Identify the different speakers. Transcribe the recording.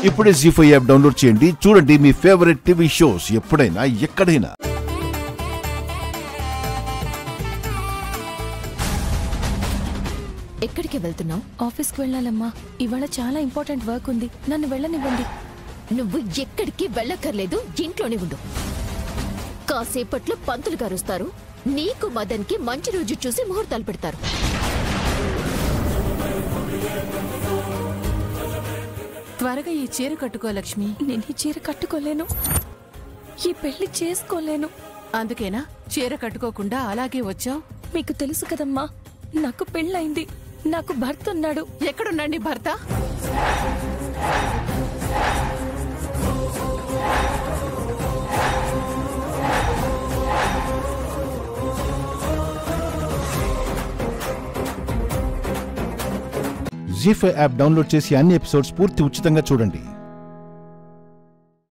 Speaker 1: ఇప్పుడే జీ5 app download చేయండి. చూడండి మీ ఫేవరెట్ టీవీ షోస్ ఎప్పుడైనా ఎక్కడైనా.
Speaker 2: ఎక్కడికి వెళ్తున్నావు?
Speaker 3: ఆఫీస్కి వెళ్ళాలమ్మా. ఇవాళ చాలా ఇంపార్టెంట్ వర్క్ ఉంది. నన్ను వెళ్ళనివ్వండి.
Speaker 2: నువ్వు ఎక్కడికి వెళ్ళక్కర్లేదు, ఇంట్లోనే ఉండు. కాసేపట్లో పంతులు గారు వస్తారు. నీకు మదన్కి మంచి రోజు చూసి ముహూర్తాలు పెడతారు.
Speaker 4: త్వరగా ఈ చీర కట్టుకో లక్ష్మి.
Speaker 3: నేను ఈ చీర కట్టుకోలేను, ఈ పెళ్లి చేసుకోలేను.
Speaker 4: అందుకేనా చీర కట్టుకోకుండా అలాగే వచ్చావు?
Speaker 3: మీకు తెలుసు కదమ్మా, నాకు పెళ్ళయింది, నాకు భర్త ఉన్నాడు.
Speaker 4: ఎక్కడున్నాండి భర్త?
Speaker 1: జీ5 యాప్ డౌన్లోడ్ చేసి అన్ని ఎపిసోడ్స్ పూర్తి ఉచితంగా చూడండి.